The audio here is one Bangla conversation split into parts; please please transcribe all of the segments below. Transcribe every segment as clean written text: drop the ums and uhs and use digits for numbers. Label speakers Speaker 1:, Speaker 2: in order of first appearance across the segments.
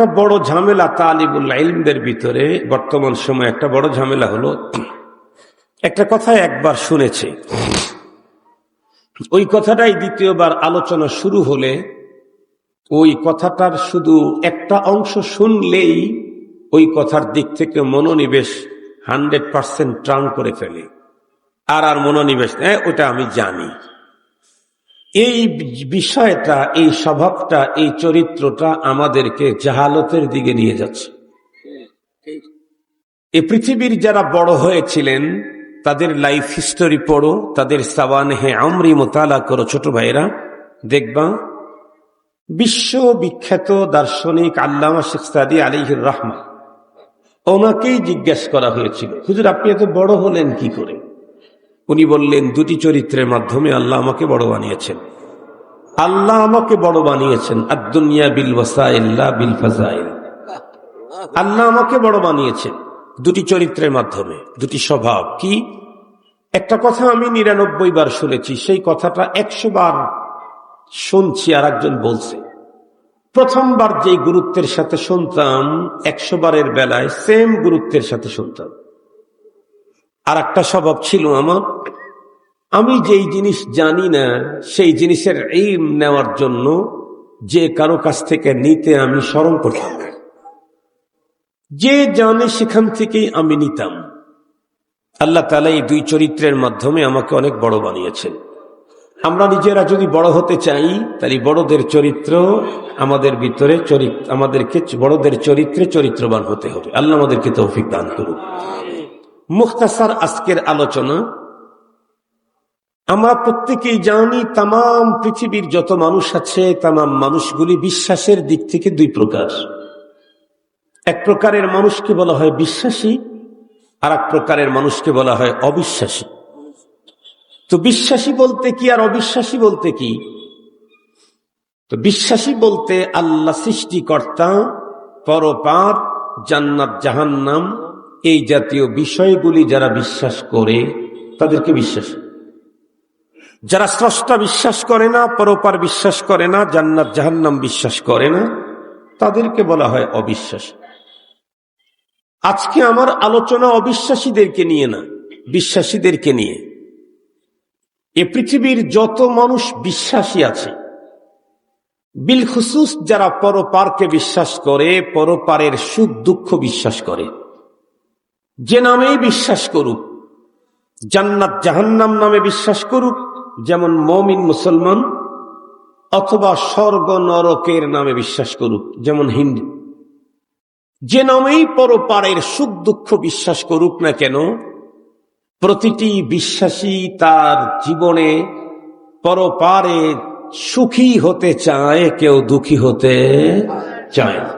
Speaker 1: একটা বড় ঝামেলা তালিবুল ইলমদের ভিতরে বর্তমান সময়ে একটা বড় ঝামেলা হলো, একটা কথা একবার শুনেছে, ওই কথাটাই দ্বিতীয়বার আলোচনা শুরু হলে ওই কথাটার শুধু একটা অংশ শুনলেই ওই কথার দিক থেকে মনোনিবেশ 100% টার্ন করে ফেলে, আর মনোনিবেশ ওটা আমি জানি। এই বিষয়টা, এই স্বভাবটা, এই চরিত্রটা আমাদেরকে জাহালতের দিকে নিয়ে যাচ্ছে। এই পৃথিবীর যারা বড় হয়েছিলেন তাদের লাইফ হিস্টোরি পড়ো, তাদের সাওয়ানেহে আমরি মোতালা করো ছোট ভাইরা, দেখবা বিশ্ববিখ্যাত দার্শনিক আল্লামা শেখ সাদি আলাইহির রাহমা, ওনাকেই জিজ্ঞেস করা হয়েছিল, হুজুর আপনি এত বড় হলেন কি করে? উনি বললেন, দুটি চরিত্রের মাধ্যমে আল্লাহ আমাকে বড় বানিয়েছেন। আল্লাহ আমাকে বড় বানিয়েছেন আদ-দুনিয়া বিল ওয়াসাইল লা বিল ফাজাইল। আল্লাহ আমাকে বড় বানিয়েছেন দুটি চরিত্রের মাধ্যমে, দুটি স্বভাব। কি? একটা কথা আমি 99 বার শুনেছি, সেই কথাটা 100 বার শুনছি আর একজন বলছে। প্রথমবার যেই গুরুত্বের সাথে শুনতাম 100 বারের বেলায় সেম গুরুত্বের সাথে শুনতাম। আর একটা স্বভাব ছিল আমার, আমি যেই জিনিস জানি না সেই জিনিসের ইলম নেওয়ার জন্য যে কারো কাছ থেকে নিতে আমি শরম করতাম। যে জানে সেখান থেকেই আমি নিতাম। আল্লাহ তাআলা এই দুই চরিত্রের মাধ্যমে আমাকে অনেক বড় বানিয়েছেন। আমরা নিজেরা যদি বড় হতে চাই তাহলে বড়দের চরিত্র আমাদের ভিতরে, আমাদেরকে বড়দের চরিত্রে চরিত্রবান হতে হবে। আল্লাহ আমাদেরকে তৌফিক দান করুন। মুখতাসার আজকের আলোচনা, আমরা প্রত্যেকেই জানি তাম পৃথিবীর যত মানুষ আছে তাম মানুষগুলি বিশ্বাসের দিক থেকে দুই প্রকার। এক প্রকারের মানুষকে বলা হয় বিশ্বাসী, আর এক প্রকারের মানুষকে বলা হয় অবিশ্বাসী। তো বিশ্বাসী বলতে কি আর অবিশ্বাসী বলতে কি? তো বিশ্বাসী বলতে আল্লাহ সৃষ্টিকর্তা, পরপার, জান্নাত জাহান্নাম, এই জাতীয় বিষয়গুলি যারা বিশ্বাস করে তাদেরকে বিশ্বাসী। যারা স্রষ্টা বিশ্বাস করে না, পরপার বিশ্বাস করে না, জান্নাত জাহান্নাম বিশ্বাস করে না, তাদেরকে বলা হয় অবিশ্বাসী। আজকে আমার আলোচনা অবিশ্বাসীদেরকে নিয়ে না, বিশ্বাসীদেরকে নিয়ে। এ পৃথিবীর যত মানুষ বিশ্বাসী আছে, বিলখুসুস যারা পরপারকে বিশ্বাস করে, পরপারের সুখ দুঃখ বিশ্বাস করে, যে নামেই বিশ্বাস করুক, জান্নাত জাহান্নাম নামে বিশ্বাস করুক যেমন মুমিন মুসলমান, অথবা স্বর্গ নরকের নামে বিশ্বাস করুক যেমন হিন্দু, যে নামেই পরপারের সুখ দুঃখ বিশ্বাস করুক না কেন, প্রতিটি বিশ্বাসী তার জীবনে পরপারে সুখী হতে চায়, কেউ দুঃখী হতে চায় না।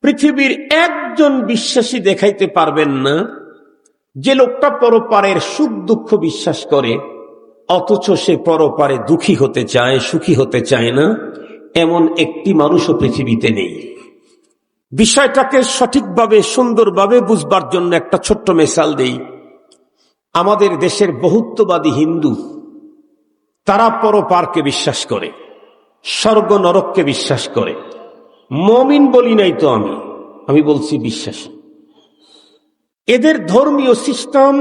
Speaker 1: পৃথিবীর একজন বিশ্বাসী দেখাইতে পারবেন না যে লোকটা পরপারের সুখ দুঃখ বিশ্বাস করে অথচ সে পরপারে দুঃখী হতে চায়, সুখী হতে চায় না, এমন একটি মানুষও পৃথিবীতে নেই। বিষয়টাকে সঠিকভাবে সুন্দরভাবে বুঝবার জন্য একটা ছোট্ট মিসাল দেই। আমাদের দেশের বহুত্ববাদী হিন্দু, তারা পরপারকে বিশ্বাস করে, স্বর্গ নরককে বিশ্বাস করে। মুমিন বলি নাই তো, আমি বলছি বিশ্বাসী। এদের ধর্মীয় সিস্টেম,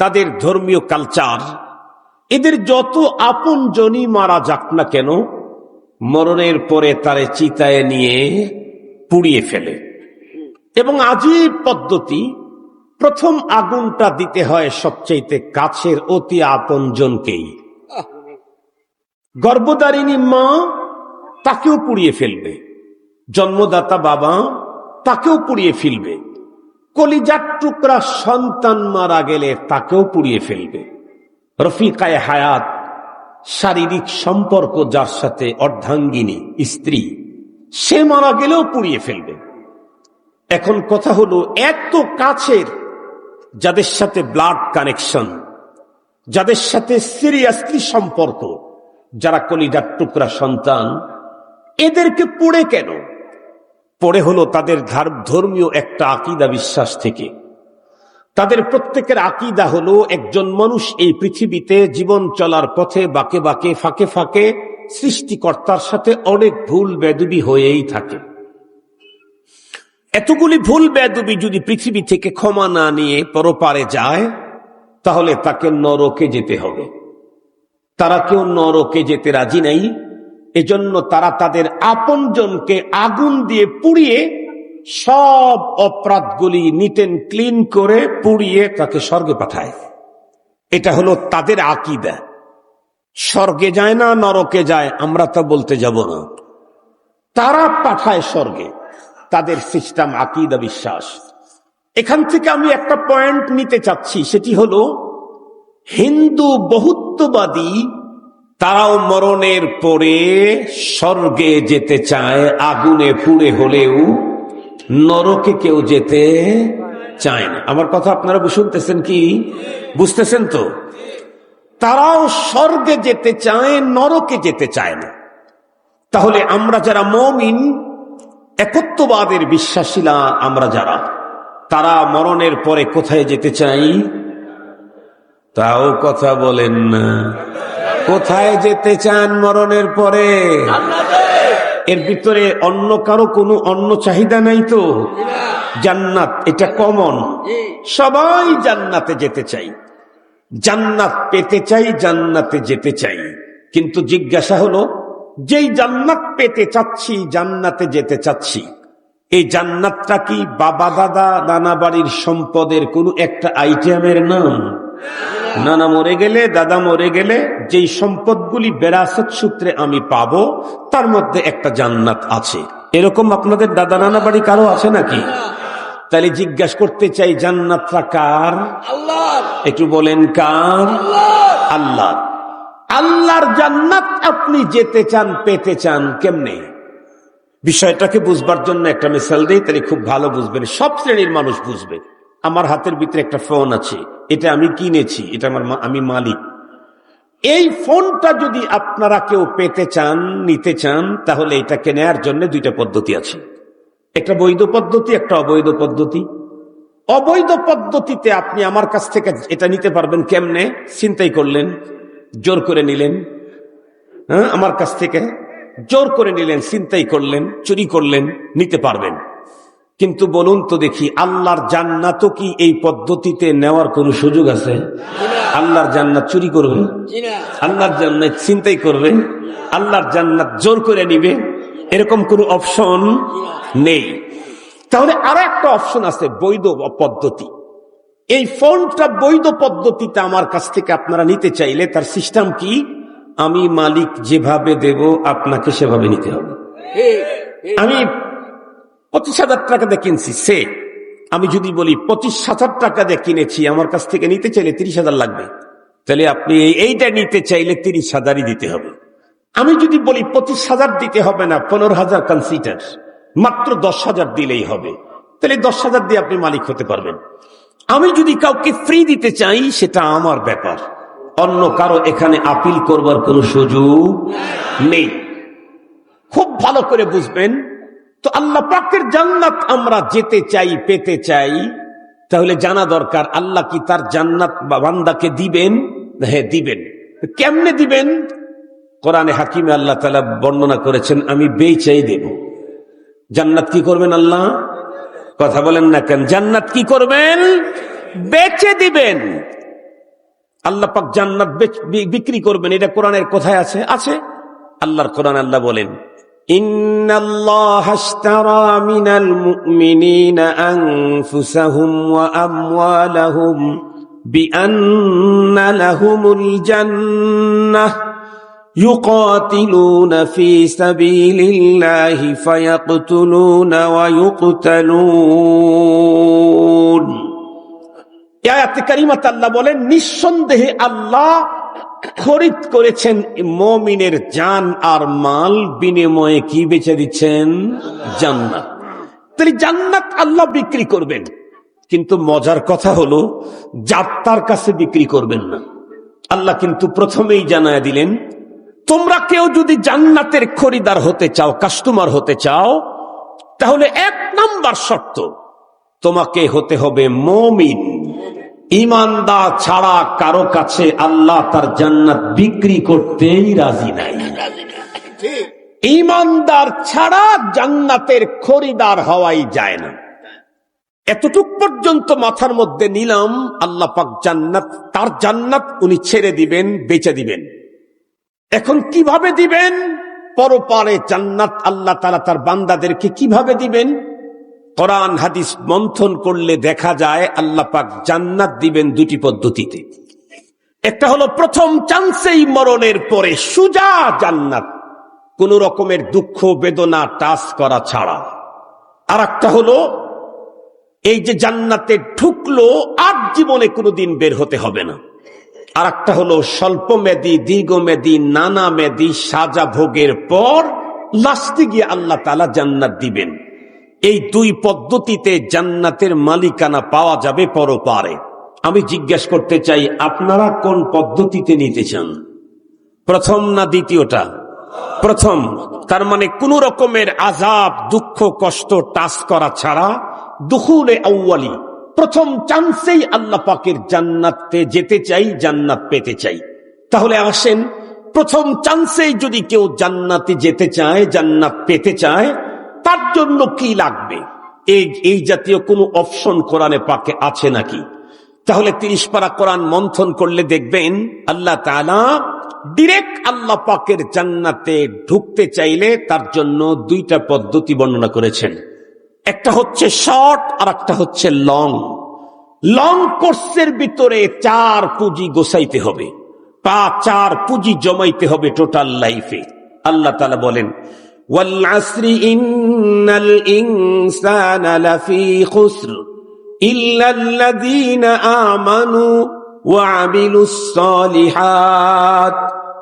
Speaker 1: তাদের ধর্মীয় কালচার, এদের যত আপন জনই মারা যাক না কেন, মরণের পরে তারে চিতায় নিয়ে পুড়িয়ে ফেলে। এবং আজীব পদ্ধতি, প্রথম আগুনটা দিতে হয় সবচেয়ে কাছের অতি আপন জনকেই। গর্ভধারিণী মা, তাকেও পুড়িয়ে ফেলবে। জন্মদাতা বাবা, তাকেও পুড়িয়ে ফেলবে। কলিজার টুকরা সন্তান মারা গেলে তাকেও পুড়িয়ে ফেলবে। রফিকায়ে হায়াত, শারীরিক সম্পর্ক যার সাথে, অর্ধাঙ্গিনী স্ত্রী, সে মারা গেলেও পুড়িয়ে ফেলবে। এখন কথা হলো, এত কাছের যাদের সাথে ব্লাড কানেকশন, যাদের সাথে সিরিয়াসলি সম্পর্ক, যারা কলিজার টুকরা সন্তান, এদেরকে পুড়ে কেন? পড়ে হলো তাদের ধর্মীয় একটা আকীদা বিশ্বাস থেকে। তাদের প্রত্যেকের আকীদা হলো একজন মানুষ এই পৃথিবীতে জীবন চলার পথে বাঁকে বাঁকে, ফাঁকে ফাঁকে সৃষ্টিকর্তার সাথে অনেক ভুল বেদবি হয়েই থাকে। এতগুলি ভুল বেয়াদবি যদি পৃথিবী থেকে ক্ষমা না নিয়ে পরপারে যায়, তাহলে তাকে নরকে যেতে হবে। তারা কেউ নরকে যেতে রাজি নাই। এজন্য তারা তাদের আপনজনকে আগুন দিয়ে পুড়িয়ে সব অপরাধগুলি নিট এন্ড ক্লিন করে পুড়িয়ে তাকে স্বর্গে পাঠায়। এটা হলো তাদের আকীদা। স্বর্গে যায় না নরকে যায় আমরা তা বলতে যাব না, তারা পাঠায় স্বর্গে। তাদের সিস্টেম, আকীদা, বিশ্বাস। এখান থেকে আমি একটা পয়েন্ট নিতে চাচ্ছি, সেটি হলো হিন্দু বহুত্ববাদী তারাও মরণের পরে স্বর্গে যেতে চায়, আগুনে পুড়ে হলেও নরকে কেউ যেতে চায় না। আমার কথা আপনারা শুনতেছেন কি? বুঝতেছেন তো? তারাও স্বর্গে যেতে চায়, নরকে যেতে চায় না। তাহলে আমরা যারা মুমিন, একত্ববাদের বিশ্বাসীরা আমরা যারা, তারা মরণের পরে কোথায় যেতে চাই? তাও কথা বলেন না। কোথায় যেতে চান মরণের পরে? এর ভিতরে অন্য কারো কোনো অন্য চাহিদা নাই তো? জান্নাত, এটা কমন। সবাই জান্নাতে যেতে চাই, জান্নাত পেতে চাই, জান্নাতে যেতে চাই। কিন্তু জিজ্ঞাসা হলো, যেই জান্নাত পেতে চাচ্ছি, জান্নাতে যেতে চাচ্ছি, এই জান্নাতটা কি বাবা দাদা নানা বাড়ির সম্পদের কোনো একটা আইটেমের নাম? নানা মরে গেলে, দাদা মরে গেলে যেই সম্পদগুলি বেরাসত সূত্রে আমি পাবো, তার মধ্যে একটা জান্নাত আছে। এরকম আপনাদের দাদা নানা বাড়ি কারো আছে নাকি? তাহলে জিজ্ঞাসা করতে চাই, জান্নাতটা কার? একটু বলেন কার? আল্লাহ। আল্লাহর জান্নাত আপনি যেতে চান, পেতে চান কেমনে? বিষয়টাকে বুঝবার জন্য একটা মিসাল দেই, তাহলে খুব ভালো বুঝবেন, সব শ্রেণীর মানুষ বুঝবে। আমার হাতের ভিতরে একটা ফোন আছে, এটা আমি কিনেছি, এটা আমি মালিক। এই ফোনটা যদি আপনারা কেউ পেতে চান, নিতে চান, তাহলে এটাকে নেয়ার জন্য দুইটা পদ্ধতি আছে। একটা বৈধ পদ্ধতি, একটা অবৈধ পদ্ধতি। অবৈধ পদ্ধতিতে আপনি আমার কাছ থেকে এটা নিতে পারবেন কেমনে? ছিনতাই করলেন, জোর করে নিলেন, হ্যাঁ, আমার কাছ থেকে জোর করে নিলেন, ছিনতাই করলেন, চুরি করলেন, নিতে পারবেন। কিন্তু বলুন তো দেখি, আল্লাহর জান্নাতও কি এই পদ্ধতিতে নেওয়ার কোনো সুযোগ আছে? আল্লাহর জান্নাত চুরি করবে? আল্লাহর জান্নাত ছিনতাই করবে? আল্লাহর জান্নাত জোর করে নিবে? এরকম কোনো অপশন নেই। তাহলে আরো একটা অপশন আছে, বৈধ পদ্ধতি। এই ফোনটা বৈধ পদ্ধতিতে আমার কাছ থেকে আপনারা নিতে চাইলে তার সিস্টেম কি? আমি মালিক যেভাবে দেব আপনাকে সেভাবে নিতে হবে। আমি 25,000 টাকা দিয়ে কিনছি, সে আমি যদি বলি 25,000 টাকা দিয়ে কিনেছি, আমার কাছ থেকে নিতে চাইলে 30,000 লাগবে, তাহলে আপনি এইটা নিতে চাইলে 30,000ই দিতে হবে। আমি যদি বলি 25,000 দিতে হবে না, 15,000 কনসিডার, মাত্র 10,000 দিলেই হবে, তাহলে 10,000 দিয়ে আপনি মালিক হতে পারবেন। আমি যদি কাউকে ফ্রি দিতে চাই, সেটা আমার ব্যাপার, অন্য কারো এখানে আপিল করবার কোনো সুযোগ নেই। খুব ভালো করে বুঝবেন তো। আল্লাহ পাকের জান্নাত আমরা যেতে চাই, পেতে চাই, তাহলে জানা দরকার আল্লাহ কি তার জান্নাত বান্দাকে দিবেন? হ্যাঁ দিবেন। কেমনে দিবেন? কোরআনে হাকিমে আল্লাহ তাআলা বর্ণনা করেছেন, আমি বেচাই দেব। জান্নাত কি করবেন আল্লাহ? কথা বলেন না কেন? জান্নাত কি করবেন? বেচে দিবেন। আল্লাহ পাক জান্নাত বিক্রি করবেন। এটা কোরআনের কোথায় আছে? আছে আল্লাহর কোরআন। আল্লাহ বলেন, ইন্নাল্লাহা আশতারা মিনাল মুমিনিনা আনফুসাহুম ওয়া আমওয়ালাহুম বিআন্না লাহুমুল জান্নাহ ইউকাতিলুনা ফি সাবিলিল্লাহি ফায়াকতুলুনা ওয়া ইউকতালুন। আয়াতে কারিমাতে আল্লাহ বলেন, নিঃসন্দেহে আল্লাহ খরিদ করেছেন মুমিনের জান আর মাল, বিনিময়ে কি বেচে দিচ্ছেন? জান্নাত। তাহলে জান্নাত আল্লাহ বিক্রি করবেন, কিন্তু মজার কথা হলো যাত্রার কাছে বিক্রি করবেন না। আল্লাহ কিন্তু প্রথমেই জানায় দিলেন, তোমরা কেউ যদি জান্নাতের খরিদার হতে চাও, কাস্টমার হতে চাও, তাহলে 1 নাম্বার শর্ত, তোমাকে হতে হবে মুমিন। ইমানদার ছাড়া কারো কাছে আল্লাহ তার জান্নাত বিক্রি করতেই রাজি নাই। ঈমানদার ছাড়া জান্নাতের খরিদার হওয়াই যায় না। এতটুক পর্যন্ত মাথার মধ্যে নিলাম। আল্লাহ পাক জান্নাত, তার জান্নাত উনি ছেড়ে দিবেন, বেচে দিবেন। এখন কিভাবে দিবেন? পরপারে জান্নাত আল্লাহ তাআলা তার বান্দাদেরকে কিভাবে দিবেন? কোরআন হাদিস মন্থন করলে দেখা যায় আল্লাহ পাক জান্নাত দিবেন দুটি পদ্ধতিতে। একটা হলো প্রথম চান্সেই মরণের পরে সুজা জান্নাত, কোন রকমের দুঃখ বেদনা টাচ করা ছাড়া। আর একটা হলো এই যে জান্নাতে ঢুকলো আর জীবনে কোনোদিন বের হতে হবে না। আর একটা হলো স্বল্পমেয়াদী, দীর্ঘমেয়াদী, নানা মেয়াদী সাজা ভোগের পর লাস্টে গিয়ে আল্লাহ তাআলা জান্নাত দিবেন। এই দুই পদ্ধতিতে জান্নাতের মালিকানা পাওয়া যাবে পরপারে। আমি জিজ্ঞেস করতে চাই, আপনারা কোন পদ্ধতিতে নিতে চান? প্রথম না দ্বিতীয়টা? প্রথম। তার মানে কোন রকমের আযাব, দুঃখ, কষ্ট টাচ করা ছাড়া দুখুলে আউয়ালি, প্রথম চান্সেই আল্লাহ পাকের জান্নাতে যেতে চাই, জান্নাত পেতে চাই। তাহলে আসেন, প্রথম চান্সেই যদি কেউ জান্নাতে যেতে চায়, জান্নাত পেতে চায়, তার জন্য কি লাগবে? এই জাতীয় কোনো অপশন কোরআনে পাকে আছে নাকি? তাহলে 30 পারা কোরআন মন্থন করলে দেখবেন আল্লাহ তাআলা ডিরেক্ট আল্লাহ পাকের জান্নাতে ঢুকতে চাইলে তার জন্য দুইটা পদ্ধতি বর্ণনা করেছেন। একটা হচ্ছে শর্ট আর একটা হচ্ছে লং। লং কোর্সের ভিতরে 4 পুঁজি গোছাইতে হবে, 4 পুঁজি জমাইতে হবে টোটাল লাইফে। আল্লাহ তাআলা বলেন, ওয়াল আসরি ইন্নাল ইনসানা লাফি খুসর ইল্লাল্লাযীনা আমানু ওয়া আমিলুস সালিহাত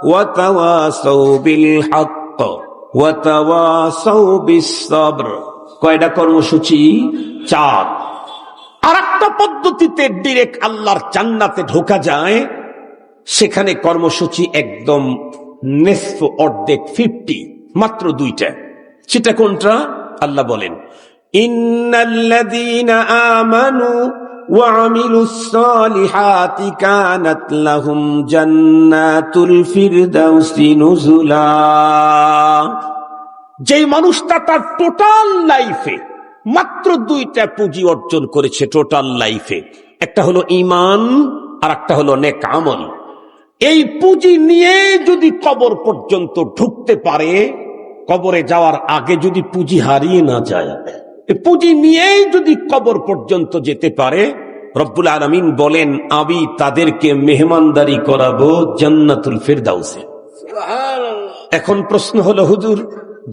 Speaker 1: ওয়া তাওয়াসাউ বিল হক ওয়া তাওয়াসাউ বিস সবর। কয়টা কর্মসূচি? 4। আর একটা পদ্ধতিতে ডিরেক্ট আল্লাহর জান্নাতে ঢোকা যায়, সেখানে কর্মসূচি একদম নিসফ, অর্ধেক, 50, মাত্র 2টা। সেটা কোনটা? আল্লাহ বলেন, ইন্নাল্লাযীনা আমানু ওয়া আমিলুস সালিহাতি কানাত লাহুম জান্নাতুল ফিরদাউসি নুজুলা। যেই মানুষটা তার টোটাল লাইফে মাত্র 2টা পুঁজি অর্জন করেছে টোটাল লাইফে, একটা হলো ঈমান আর একটা হলো নেক আমল। এই পুঁজি নিয়ে যদি কবর পর্যন্ত ঢুকতে পারে, কবরে যাওয়ার আগে যদি পুঁজি হারিয়ে না যায়, পুঁজি নিয়েই যদি কবর পর্যন্ত যেতে পারে, রব্বুল আলামিন বলেন আমি তাদেরকে মেহমানদারি করাবো জান্নাতুল ফিরদাউসে। এখন প্রশ্ন হলো, হুজুর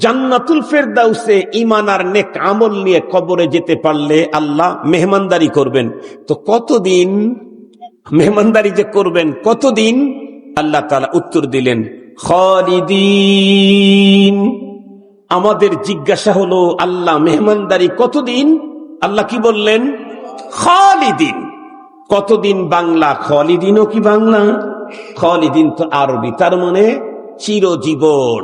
Speaker 1: জান্নাতুল ফিরদাউসে ঈমান আর নেক আমল নিয়ে কবরে যেতে পারলে আল্লাহ মেহমানদারি করবেন, তো কতদিন মেহমানদারি যে করবেন, কতদিন? আল্লাহ তাআলা উত্তর দিলেন, খালিদিন। আমাদের জিজ্ঞাসা হলো, আল্লাহ মেহমানদারি কতদিন? আল্লাহ কি বললেন? খালিদিন। কতদিন বাংলা? খালিদিনও কি বাংলা? খালিদিন তো আরবি, তার মানে চিরজীবন।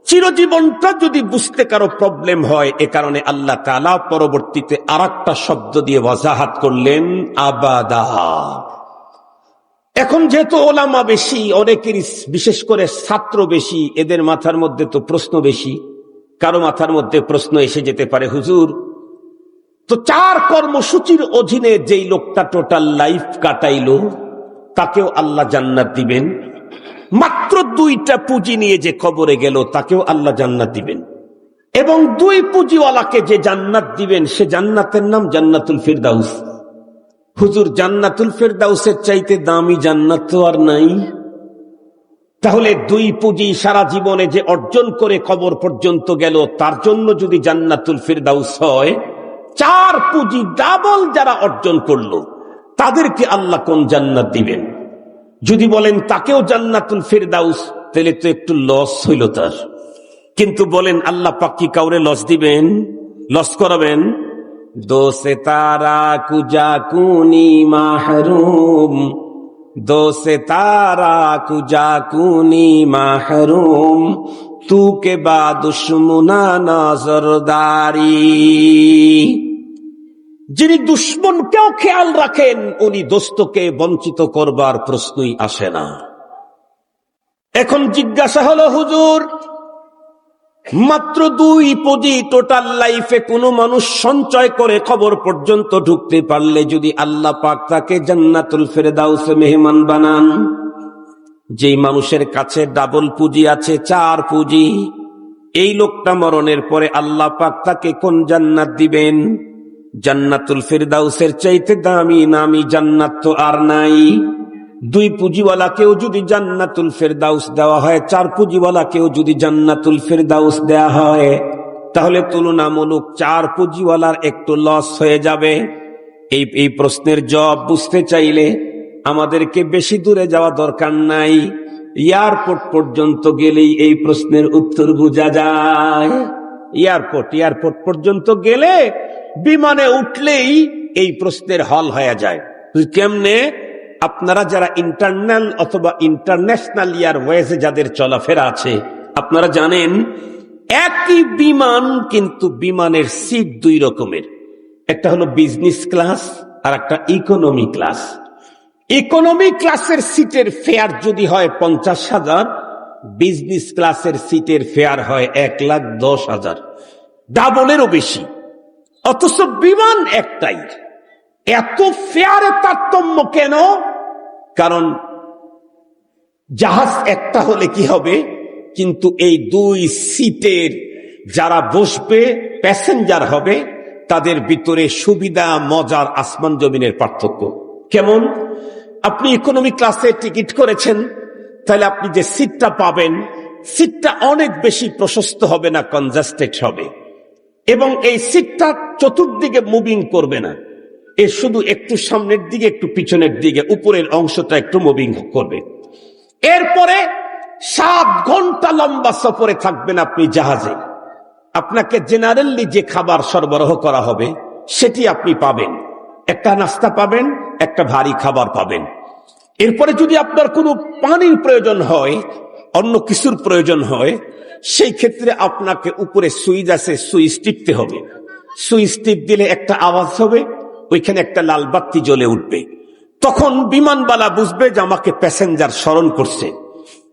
Speaker 1: চিরজীবনটা যদি বুঝতে কারো প্রবলেম হয়, এ কারণে আল্লাহ তাআলা পরবর্তীতে আরেকটা শব্দ দিয়ে ওয়াজাহাত করলেন, আবাদা। এখন যেহেতু ওলামা বেশি, অনেকেরই বিশেষ করে ছাত্র বেশি, এদের মাথার মধ্যে তো প্রশ্ন বেশি। কারো মাথার মধ্যে প্রশ্ন এসে যেতে পারে, হুজুর তো 4 কর্মসূচির অধীনে যেই লোকটা টোটাল লাইফ কাটাইলো তাকেও আল্লাহ জান্নাত দিবেন, মাত্র 2টা পুঁজি নিয়ে যে কবরে গেল তাকেও আল্লাহ জান্নাত দিবেন, এবং 2 পুঁজিওয়ালাকে যে জান্নাত দিবেন সে জান্নাতের নাম জান্নাতুল ফিরদাউস। হুজুর জান্নাতুল ফিরদাউসের চাইতে দামি জান্নাত তো আর নাই। তাহলে 2 পুঁজি সারা জীবনে যে অর্জন করে কবর পর্যন্ত গেল, তার জন্য যদি জান্নাতুল ফিরদাউস হয়, 4 পুঁজি ডাবল যারা অর্জন করলো তাদেরকে আল্লাহ কোন জান্নাত দিবেন? যদি বলেন তাকেও জান্নাতুল ফিরদাউস, তাহলে তো একটু লস হইল তার। কিন্তু বলেন আল্লাহ পাক কি কাউরে লস দিবেন? লস করাবেন? দো সিতারা কুজা কুনি মাহরুম, দো সিতারা কুজা কুনি মাহরুম, তু কে বা দুশ্মনা নজরদারি। যিনি দুশ্মনকেও খেয়াল রাখেন, উনি দোস্তকে বঞ্চিত করবার প্রশ্নই আসে না। এখন জিজ্ঞাসা হলো, হুজুর মাত্র 2 পুঁজি টোটাল লাইফে কোনো মানুষ সঞ্চয় করে খবর পর্যন্ত ঢুকতে পারলে যদি আল্লাহ পাক তাকে জান্নাতুল ফেরদাউসে মেহমান বানান। যেই মানুষের কাছে ডাবল পুঁজি আছে, 4 পুঁজি, এই লোকটা মরণের পরে আল্লাহ পাক তাকে কোন জান্নাত দিবেন? জান্নাতুল ফেরদাউসের চাইতে দামি নামি জান্নাত তো আর নাই। 2 পুঁজিওয়ালাকেও যদি জান্নাতুল ফেরদাউস দেওয়া হয়, 4 পুঁজিওয়ালাকেও যদি জান্নাতুল ফেরদাউস দেওয়া হয়, তাহলে তুলনামূলক 4 পুঁজিওয়ালার একটু লস হয়ে যাবে। এই প্রশ্নের জবাব বুঝতে চাইলে আমাদেরকে বেশি দূরে যাওয়া দরকার নাই, এয়ারপোর্ট পর্যন্ত গেলেই এই প্রশ্নের উত্তর বোঝা যায়। এয়ারপোর্ট পর্যন্ত গেলে, বিমানে উঠলেই এই প্রশ্নের হল হয়ে যায়। কেমনে? আপনারা যারা ইন্টারন্যাল অথবা ইন্টারন্যাশনাল এয়ারওয়েজে যাদের চলাফেরা আছে, আপনারা জানেন একই বিমান, কিন্তু বিমানের সিট 2 রকমের। একটা হলো বিজনেস ক্লাস আর একটা ইকোনমি ক্লাস। ইকোনমি ক্লাসের সিটের ফেয়ার যদি হয় 50,000, বিজনেস ক্লাসের সিটের ফেয়ার হয় 1,10,000, ডাবলেরও বেশি। অথচ বিমান একটাই, এত ফেয়ারে তারতম্য কেন? কারণ জাহাজ একটা হলে কি হবে, কিন্তু এই 2 সিটের যারা বসবে প্যাসেঞ্জার হবে, তাদের ভিতরে সুবিধা মজার আসমান জমিনের পার্থক্য। কেমন? আপনি ইকোনমি ক্লাসে টিকিট করেছেন, তাহলে আপনি যে সিটটা পাবেন, সিটটা অনেক বেশি প্রশস্ত হবে না, কনজাস্টেড হবে, এবং এই সিটটা চতুর্দিকে মুভিং করবে না, এর শুধু একটু সামনের দিকে একটু পিছনের দিকে, উপরের অংশটা একটু মুভিং করবে। এরপরে 7 ঘন্টা লম্বা সফরে থাকবেন আপনি জাহাজে। আপনাকে জেনারেলি যে খাবার সরবরাহ করা হবে সেটি আপনি পাবেন, একটা নাস্তা পাবেন, একটা ভারী খাবার পাবেন। এরপরে যদি আপনার কোনো পানির প্রয়োজন হয়, অন্য কিছুর প্রয়োজন হয়, সেই ক্ষেত্রে আপনাকে উপরে সুইচ আছে, সুইচ টিপতে হবে। সুইচ টিপ দিলে একটা আওয়াজ হবে, ওইখানে একটা লাল বাতি জ্বলে উঠবে। তখন বিমানবালা বুঝবে যে আমাকে প্যাসেঞ্জার স্মরণ করছে,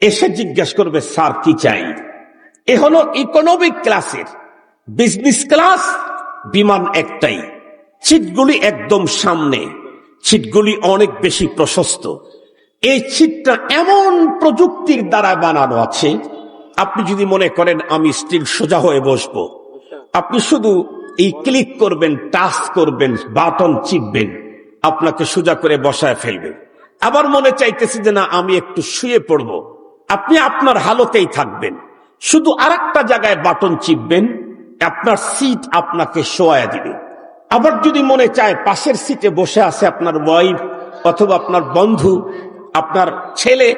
Speaker 1: এসে জিজ্ঞাসা করবে, স্যার কি চাই? এ হলো ইকোনমিক ক্লাসের। বিজনেস ক্লাস বিমান একটাই, সিটগুলি একদম সামনে, সিটগুলি অনেক বেশি প্রশস্ত। এই সিটটা এমন প্রযুক্তির দ্বারা বানানো আছে, আপনি যদি মনে করেন আমি স্টিল সোজা হয়ে বসবো, আপনি শুধু এই ক্লিক করবেন, টাচ করবেন, বাটন চিপবেন, আপনাকে সোজা করে বসায় ফেলবে। আবার মনে চাইতেছে যে না আমি একটু শুয়ে পড়বো, আপনি আপনার হালতেই থাকবেন, শুধু আরেকটা জায়গায় বাটন চিপবেন, আপনার সিট আপনাকে শোয়ায় দিবে। আবার যদি মনে চায় পাশের সিটে বসে আছে আপনার ওয়াইফ অথবা আপনার বন্ধু, আপনার ছেলে,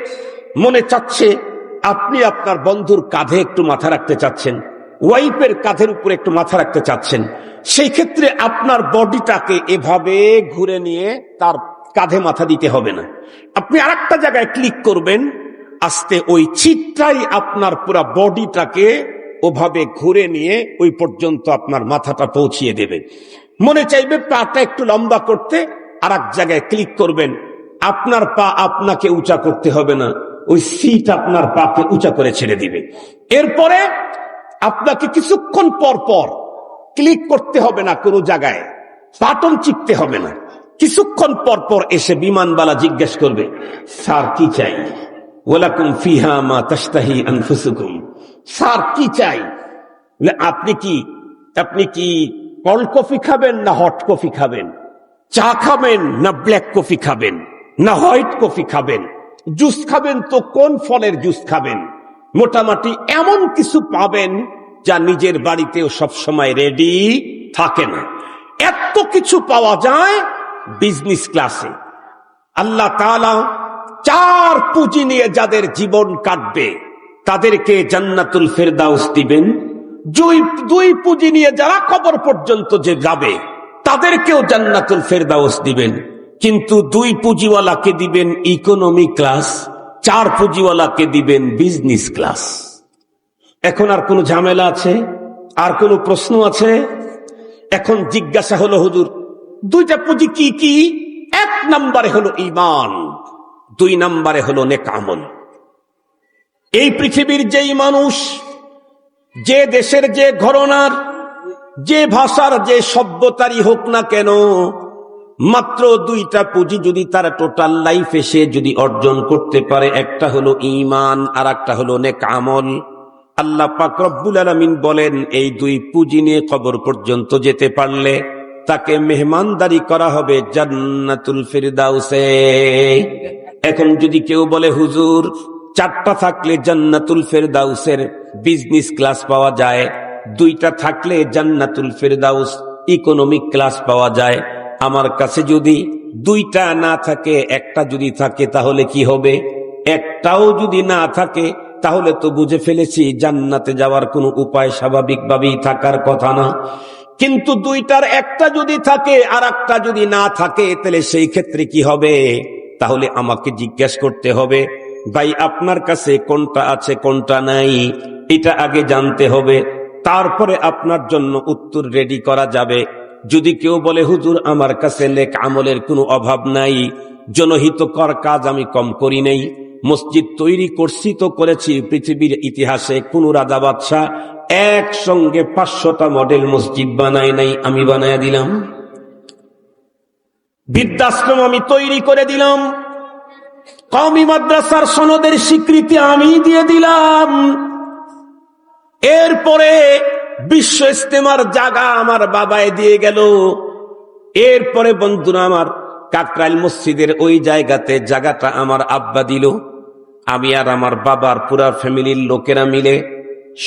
Speaker 1: মনে চাচ্ছে আপনি আপনার বন্ধুর কাঁধে একটু মাথা রাখতে চাচ্ছেন, ওয়াইফের কাঁধের উপরে একটু মাথা রাখতে চাচ্ছেন, সেই ক্ষেত্রে আপনার বডিটাকে এভাবে ঘুরে নিয়ে তার কাঁধে মাথা দিতে হবে না, আপনি আরেকটা জায়গায় ক্লিক করবেন, আস্তে ওই চিটটাই আপনার পুরো বডিটাকে ওভাবে ঘুরে নিয়ে ওই পর্যন্ত আপনার মাথাটা পৌঁছিয়ে দেবে। মনে চাইবে পাটা একটু লম্বা করতে, আর এক জায়গায় ক্লিক করবেন, আপনার পা আপনাকে উঁচা করতে হবে না, ওই সিট আপনার পাকে উঁচা করে ছেড়ে দিবে। এরপরে আপনাকে কিছুক্ষণ পর পর ক্লিক করতে হবে না, কোনো জায়গায় বাটন চিপতে হবে না, কিছুক্ষণ পর পর এসে বিমানবালা জিজ্ঞেস করবে, স্যার কি চাই? ওয়ালাকুম ফিহা মা তাশতাহি আনফুসুকুম। স্যার কি চাই? আপনি কি কোল্ড কফি খাবেন না হট কফি খাবেন? চা খাবেন না ব্ল্যাক কফি খাবেন না হোয়াইট কফি খাবেন? জুস খাবেন তো কোন ফলের জুস খাবেন? মোটামুটি এমন কিছু পাবেন যা নিজের বাড়িতেও সবসময় রেডি থাকে না। এত কিছু পাওয়া যায় বিজনেস ক্লাসে। আল্লাহ তাআলা 4 পুঁজি নিয়ে যাদের জীবন কাটবে তাদেরকে জান্নাতুল ফেরদাউস দিবেন। 2 পুঁজি নিয়ে যারা কবর পর্যন্ত যে যাবে তাদেরকেও জান্নাতুল ফেরদাউস দিবেন। কিন্তু 2 পুঁজিওয়ালাকে দিবেন ইকোনমি ক্লাস, 4 পুঁজিওয়ালাকে দিবেন বিজনেস ক্লাস। এখন আর কোন ঝামেলা আছে? আর কোন প্রশ্ন আছে? এখন জিজ্ঞাসা হলো, হুজুর 2টা পুঁজি কি কি? 1 নম্বরে হলো ঈমান, 2 নম্বরে হলো নেক আমল। এই পৃথিবীর যেই মানুষ যে দেশের যে ঘরানার যে ভাষার যে সভ্যতারই হোক না কেন, মাত্র দুইটা পুঁজি যদি তার টোটাল লাইফে সে যদি অর্জন করতে পারে, একটা হলো ঈমান আর একটা হলো নেক আমল, আল্লাহ পাক রব্বুল আলামিন বলেন এই দুই পুঁজি নিয়ে কবর পর্যন্ত যেতে পারলে তাকে মেহমানদারি করা হবে জান্নাতুল ফিরদাউসে। এখন যদি কেউ বলে হুজুর চারটা থাকলে জান্নাতুল ফিরদাউসের বিজনেস ক্লাস পাওয়া যায়, দুইটা থাকলে জান্নাতুল ফিরদাউস ইকোনমিক ক্লাস পাওয়া যায়, আমার কাছে যদি দুইটা না থাকে একটা যদি থাকে তাহলে কি হবে? একটাও যদি না থাকে তাহলে তো বুঝে ফেলেছি জান্নাতে যাওয়ার কোনো উপায় স্বাভাবিকভাবেই থাকার কথা না। কিন্তু দুইটার একটা যদি থাকে আর একটা যদি না থাকে তাহলে সেই ক্ষেত্রে কি হবে? তাহলে আমাকে জিজ্ঞেস করতে হবে ভাই আপনার কাছে কোনটা আছে কোনটা নাই, এটা আগে জানতে হবে, তারপরে আপনার জন্য উত্তর রেডি করা যাবে। যদি কেউ বলে হুজুর আমার কাছে নেক আমলের কোনো অভাব নাই, জনহিতকর কাজ আমি কম করি নাই, মসজিদ তৈরি করছি তো করেছি, পৃথিবীর ইতিহাসে কোন রাজা বাদশাহ একসঙ্গে 500টা মডেল মসজিদ বানায় নাই, আমি বানায় দিলাম। বৃদ্ধাশ্রম আমি তৈরি করে দিলাম, কওমি মাদ্রাসার সনদের স্বীকৃতি আমি দিয়ে দিলাম, এরপরে বিশ্ব ইজতেমার জায়গা আমার বাবায় দিয়ে গেল, এরপরে বন্ধুরা আমার কাকরাইল মসজিদের ওই জায়গাতে জায়গাটা আমার আব্বা দিল, আমি আর আমার বাবার পুরা ফ্যামিলির লোকেরা মিলে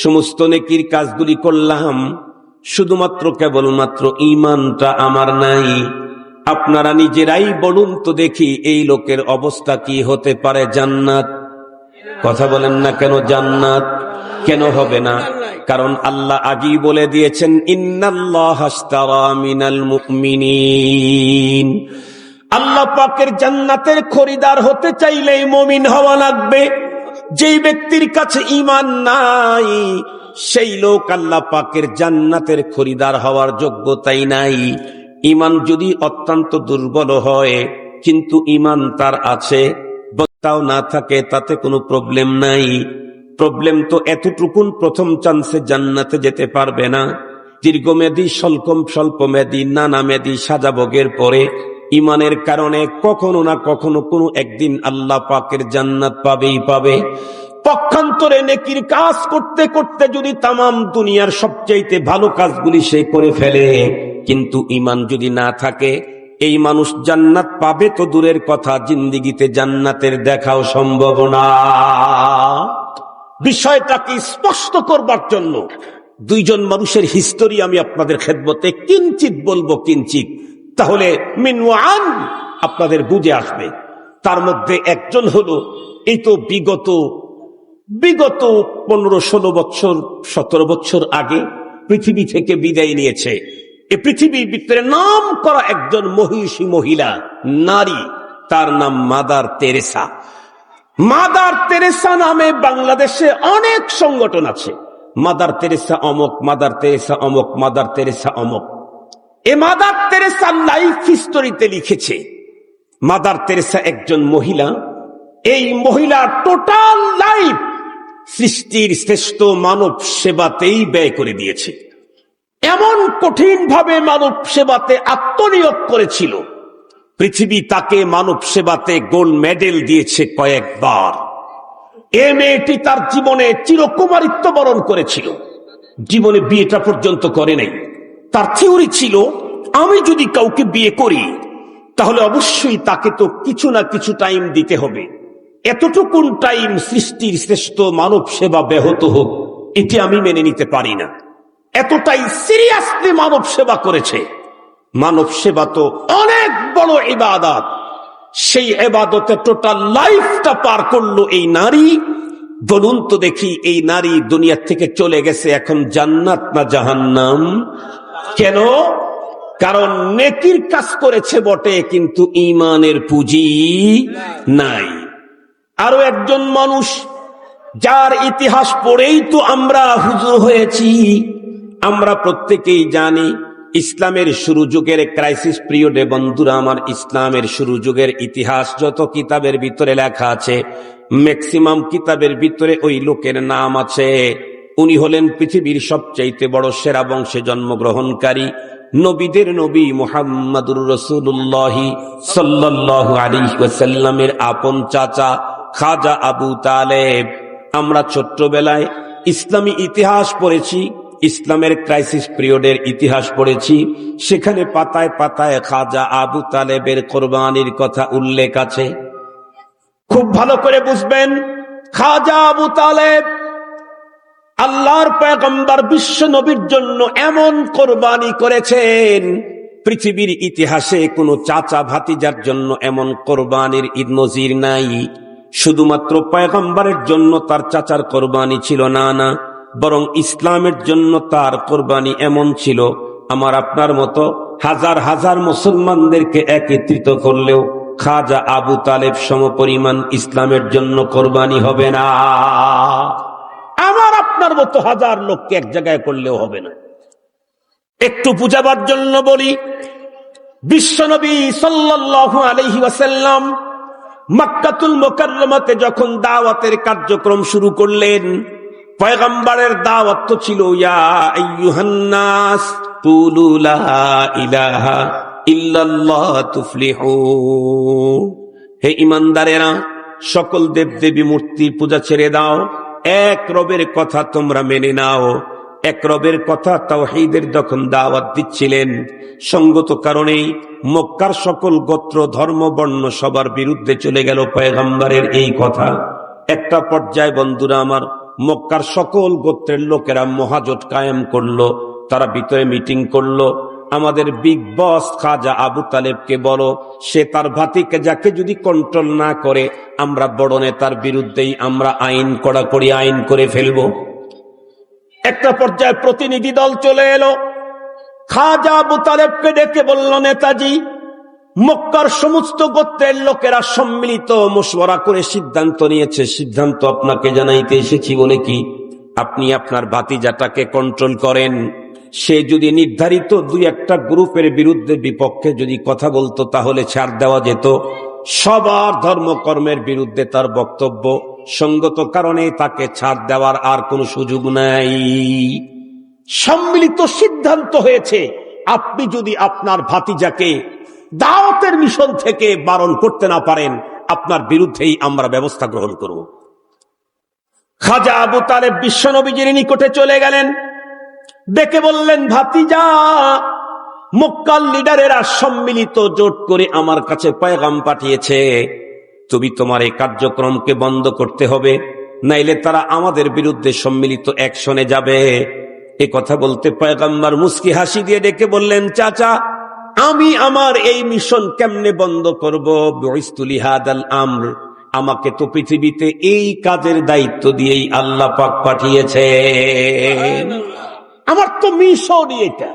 Speaker 1: সমস্ত নেকির কাজগুলি করলাম, শুধুমাত্র কেবলমাত্র ঈমানটা আমার নাই। আপনারা নিজেরাই বলুন তো দেখি এই লোকের অবস্থা কি হতে পারে? জান্নাত? কথা বলেন না কেন জান্নাত কেন হবে না? কারণ আল্লাহ আগেই বলে দিয়েছেন ইন্নাল্লাহা আশতারা মিনাল মুমিনিন, আল্লাহ পাকের জান্নাতের খরিদার হতে চাইলেই মুমিন হওয়া লাগবে। যেই ব্যক্তির কাছে ঈমান নাই সেই লোক আল্লাহ পাকের জান্নাতের খরিদার হওয়ার যোগ্যতাই নাই। ঈমান যদি অত্যন্ত দুর্বল হয় কিন্তু ঈমান তার আছে, তাও না থাকে, তাতে কোনো প্রবলেম নাই। প্রবলেম তো এতটুকুন, প্রথম চান্সে জান্নাতে যেতে পারবে না। দীর্ঘমেয়াদী স্বল্পমেয়াদী নানামেয়াদী সাজাভোগের পরে ঈমানের কারণে কখনো না কখনো কোনো একদিন আল্লাহ পাকের জান্নাত পাবেই পাবে। পক্ষান্তরে নেকির কাজ করতে করতে যদি তামাম দুনিয়ার সবচাইতে ভালো কাজগুলি সে করে ফেলে কিন্তু ঈমান যদি না থাকে, এই মানুষ জান্নাত পাবে তো দূরের কথা, জিন্দেগিতে জান্নাতের দেখাও সম্ভব না। বিষয়টাকে স্পষ্ট করবার জন্য দুইজন মানুষের হিস্টোরি আমি আপনাদের খেদমতে কিঞ্চিত বলবো, কিঞ্চিত, তাহলে মিনওয়ান আপনাদের বুঝে আসবে। তার মধ্যে একজন হলো এই তো বিগত 15-16 বছর 17 বছর আগে পৃথিবী থেকে বিদায় নিয়েছে। এ পৃথিবীর ভিতরে নাম করা একজন মহিষী মহিলা নারী, তার নাম মাদার তেরেসা। মাদার তেরেসা নামে বাংলাদেশে অনেক সংগঠন আছে, মাদার তেরেসা অমক, মাদার তেরেসা অমক, মাদার তেরেসা অমক। এ মাদার তেরেসা লাইফ হিস্টোরিতে লিখেছে মাদার তেরেসা একজন মহিলা, এই মহিলা টোটাল লাইফ সৃষ্টির শ্রেষ্ঠ মানব সেবাতেই ব্যয় করে দিয়েছে। এমন কঠিন ভাবে মানব সেবাতে আত্মনিয়োগ করেছিল, পৃথিবী তাকে মানব সেবাতে গোল্ড মেডেল দিয়েছে কয়েকবার। এ মেয়েটি তার জীবনে চিরকুমারিত্ব বরণ করেছিল, জীবনে বিয়েটা পর্যন্ত করে নাই। তার থিওরি ছিল আমি যদি কাউকে বিয়ে করি তাহলে অবশ্যই তাকে তো কিছু না কিছু টাইম দিতে হবে, এতটুকুন টাইম সৃষ্টির শ্রেষ্ঠ মানব সেবা ব্যাহত হোক এটি আমি মেনে নিতে পারি না। এতটাই সিরিয়াসলি মানব সেবা করেছে। মানব সেবা তো অনেক বড় ইবাদত, সেই ইবাদতে টোটাল লাইফটা পার করলো এই নারী। বলুন তো দেখি এই নারী দুনিয়া থেকে চলে গেছে, এখন জান্নাত না জাহান্নাম? কেন? কারণ নেকির কাজ করেছে বটে কিন্তু ঈমানের পুঁজি নাই। আরো একজন মানুষ যার ইতিহাস পড়েই তো আমরা হুজুর হয়েছি, আমরা প্রত্যেকেই জানি ইসলামের শুরু যুগের ক্রাইসিস পিরিয়ডে, বন্ধুরা আমার, ইসলামের শুরু যুগের ইতিহাস যত কিতাবের ভিতরে লেখা আছে ম্যাক্সিমাম কিতাবের ভিতরে ওই লোকের নাম আছে উনি হলেন পৃথিবীর সবচাইতে বড় সেরা বংশে জন্মগ্রহণকারী নবীদের নবী মুহাম্মাদুর রাসূলুল্লাহ সাল্লাল্লাহু আলাইহি ওয়াসাল্লামের আপন চাচা খাজা আবু তালেব। আমরা ছোট্টবেলায় ইসলামী ইতিহাস পড়েছি, ইসলামের ক্রাইসিস পিরিয়ডের ইতিহাস পড়েছি। সেখানে পাতায় পাতায় খাজা আবু তালেবের কোরবানির কথা উল্লেখ আছে। খুব ভালো করে বুঝবেন, খাজা আবু তালেব আল্লাহর পয়গম্বর বিশ্ব নবীর জন্য এমন কোরবানি করেছেন, পৃথিবীর ইতিহাসে কোনো চাচা ভাতিজার জন্য এমন কোরবানির নজির নাই। শুধুমাত্র পয়গম্বরের জন্য তার চাচার কোরবানি ছিল না, বরং ইসলামের জন্য তার কোরবানি এমন ছিল, আমার আপনার মতো হাজার হাজার মুসলমানদেরকে একত্রিত করলেও খাজা আবু তালেব সমপরিমাণ ইসলামের জন্য কোরবানি হবে না। আমার আপনার মতো হাজার লোককে এক জায়গায় করলেও হবে না। একটু বুঝাবার জন্য বলি, বিশ্বনবী সাল্লাল্লাহু আলাইহি ওয়াসাল্লাম মক্কাতুল মুকাররমাতে যখন দাওয়াতের কার্যক্রম শুরু করলেন, পয়গম্বরের দাওয়াত তো ছিল ইয়া আইয়ুহান নাস কুলু লা ইলাহা ইল্লাল্লাহ তুফলিহুন। হে ঈমানদারেরা, সকল দেবদেবী মূর্তির পূজা ছেড়ে দাও, এক রবের কথা তোমরা মেনে নাও। এক রবের কথা তাওহীদের যখন দাওয়াত দিচ্ছিলেন, সঙ্গত কারণেই মক্কার সকল গোত্র ধর্ম বর্ণ সবার বিরুদ্ধে চলে গেল পয়গম্বরের এই কথা। একটা পর্যায়ে বন্ধুরা আমার, মক্কার সকল গোত্রের লোকেরা মহাজোট কায়েম করলো। তারা ভিতরে মিটিং করলো, আমাদের বিগ বস খাজা আবু তালেবকে বলো, সে তার ভাতিকে যাকে যদি কন্ট্রোল না করে, আমরা বড় নেতার বিরুদ্ধেই আমরা আইন কড়াকড়ি আইন করে ফেলবো। একটা পর্যায়ে প্রতিনিধি দল চলে এলো, খাজা আবু তালেবকে ডেকে বলল, নেতাজি, মক্কার সমস্ত গোত্রের লোকেরা সম্মিলিত মশওয়ারা করে সিদ্ধান্ত নিয়েছে, সিদ্ধান্ত আপনাকে জানাইতে এসেছি। বলে কি? আপনি আপনার ভাতিজাটাকে কন্ট্রোল করেন। সে যদি নির্ধারিত দুই একটা গ্রুপের বিরুদ্ধে বিপক্ষে যদি কথা বলতো, তাহলে ছাড় দেওয়া যেত। সবার ধর্মকর্মের বিরুদ্ধে তার বক্তব্য, সঙ্গত কারণে তাকে ছাড় দেওয়ার আর কোনো সুযোগ নাই। সম্মিলিত সিদ্ধান্ত হয়েছে, আপনি যদি আপনার ভাতিজাকে দাওয়াতের মিশন থেকে বারণ করতে না পারেন, আপনার বিরুদ্ধেই আমরা ব্যবস্থা গ্রহণ করব। খাজা আবু তালেব বিশ্বনবীজির নিকটে চলে গেলেন, ডেকে বললেন, ভাতিজা, মক্কার লিডারেরা সম্মিলিত জোট করে আমার কাছে পয়গাম পাঠিয়েছে, তুমি তোমার এই কার্যক্রমকে বন্ধ করতে হবে, নাইলে তারা আমাদের বিরুদ্ধে সম্মিলিত অ্যাকশনে যাবে। এ কথা বলতে পয়গম্বর মুস্কি হাসি দিয়ে ডেকে বললেন, চাচা, আমি আমার এই মিশন কেমনে বন্ধ করব? বুইসতুলি হাদাল আমর, আমাকে তো পৃথিবীতে এই কাজের দায়িত্ব দিয়েই আল্লাহ পাক পাঠিয়েছে। আমার তো মিশন এটা,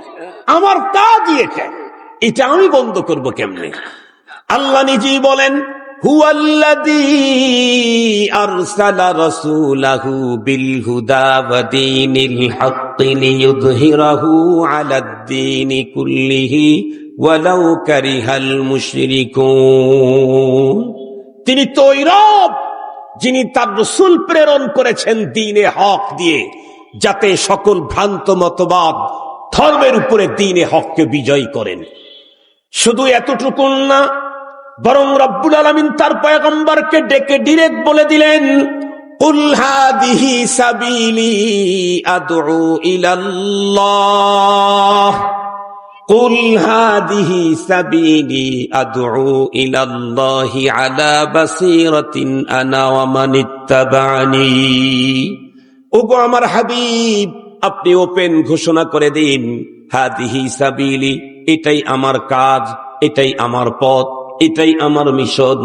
Speaker 1: আমার কাজই এটা, এটা আমি বন্ধ করব কেমনে? আল্লাহ নিজেই বলেন, হুয়াল্লাযী আরসালা রাসূলাহু বিল হুদা ওয়া দীনিল হাক্কি লিইয়ুযহিরাহু আলাদ-দীনি কুল্লিহি ওয়ালাউ কারিহাল মুশরিকুন। তিনি তো ওই রব যিনি তার রাসূল প্রেরণ করেছেন দ্বীনে হক দিয়ে, যাতে সকল ভ্রান্ত মতবাদ ধর্মের উপরে দ্বীনে হককে বিজয় করেন। শুধু এতটুকু না, বরং রব্বুল আলামিন তার পয়গম্বরকে ডেকে ডিরেক্ট বলে দিলেন, কুল হাদিহি সাবিলি আদউ ইলাল্লাহ, কুল হাদিহি সাবিলি আদউ ইলাল্লাহি আলা বাসীরাতিন আনা ওয়া মানিত্তাবা'নি। ওগো আমার হাবিব, আপনি ওপেন ঘোষণা করে দিন, হাদিহি সাবিলি, এটাই আমার কাজ, এটাই আমার পথ, এটাই আমার মিশন।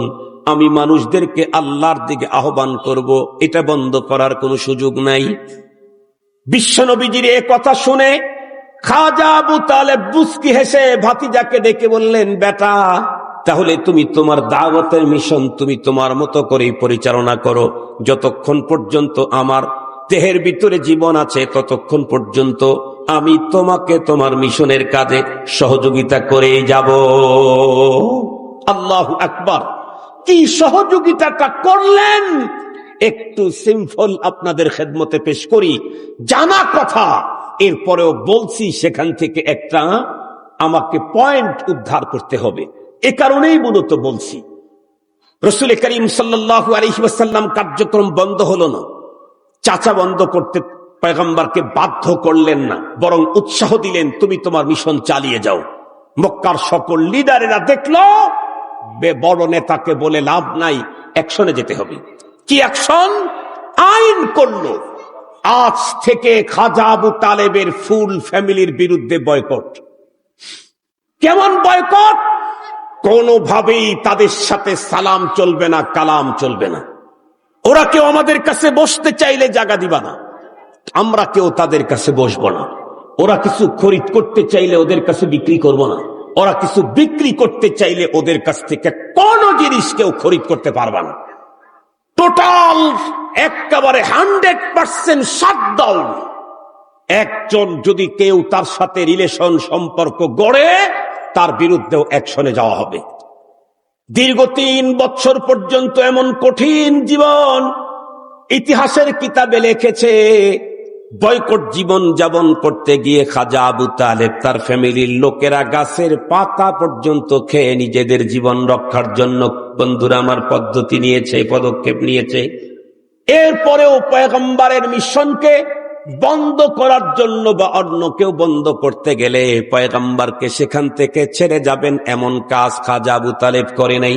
Speaker 1: আমি মানুষদেরকে আল্লাহর দিকে আহ্বান করব, এটা বন্ধ করার কোনো সুযোগ নাই। বিশ্বনবীজির এ কথা শুনে খাজা আবু তালেব মুস্কি হেসে ভাতিজাকে ডেকে বললেন, বেটা, তাহলে তুমি তোমার দাওয়াতের মিশন তুমি তোমার মতো করেই পরিচালনা করো। যতক্ষণ পর্যন্ত আমার দেহের ভিতরে জীবন আছে, ততক্ষণ পর্যন্ত আমি তোমাকে তোমার মিশনের কাজে সহযোগিতা করে যাব। আল্লাহু আকবার! কি সহযোগিতাটা করলেন, একটু সিম্পল আপনাদের খেদমতে পেশ করি, জানা কথা, এরপরেও বলছি সেখান থেকে একটা আমাকে পয়েন্ট উদ্ধার করতে হবে। এ কারণেই মূলত বলছি। রাসূল করিম সাল্লাল্লাহু আলাইহি ওয়াসাল্লাম কার্যক্রম বন্ধ হলো না, চাচা বন্ধ করতে পয়গম্বরকে বাধ্য করলেন না, বরং উৎসাহ দিলেন, তুমি তোমার মিশন চালিয়ে যাও। মক্কার সকল লিডারেরা দেখলো বড় নেতাকে বলে লাভ নাই, অ্যাকশনে যেতে হবে। কি অ্যাকশন? আইন করলো, আজ থেকে খাজা আবু তালেবের ফুল ফ্যামিলির বিরুদ্ধে বয়কট। কেমন বয়কট? কোনোভাবেই তাদের সাথে সালাম চলবে না, কালাম চলবে না। ওরা কেউ আমাদের কাছে বসতে চাইলে জায়গা দিবা না, আমরা কেউ তাদের কাছে বসবো না। ওরা কিছু খরিদ করতে চাইলে ওদের কাছে বিক্রি করব না, ওরা কিছু বিক্রি করতে চাইলে ওদের কাছ থেকে কোন জিনিস কেউ খরিদ করতে পারবা না। টোটাল একেবারে 100% শাটডাউন। একজন যদি কেউ তার সাথে রিলেশন সম্পর্ক গড়ে, তার বিরুদ্ধেও অ্যাকশনে যাওয়া হবে। দীর্ঘ 3 বছর পর্যন্ত এমন কঠিন জীবন ইতিহাসের কিতাবে লিখেছে। বয়কট জীবন যাপন করতে গিয়ে খাজা আবু তালেব তার ফ্যামিলির লোকেরা গাছের পাতা পর্যন্ত খেয়ে নিজেদের জীবন রক্ষার জন্য বন্ধুরা আমার পদ্ধতি নিয়েছে, পদক্ষেপ নিয়েছে। এরপরেও পয়গম্বরের মিশনকে বন্ধ করার জন্য বা অন্য কেউ বন্ধ করতে গেলে পয়গম্বরকে সেখান থেকে ছেড়ে যাবেন এমন কাজ খাজা আবু তালেব করে নাই।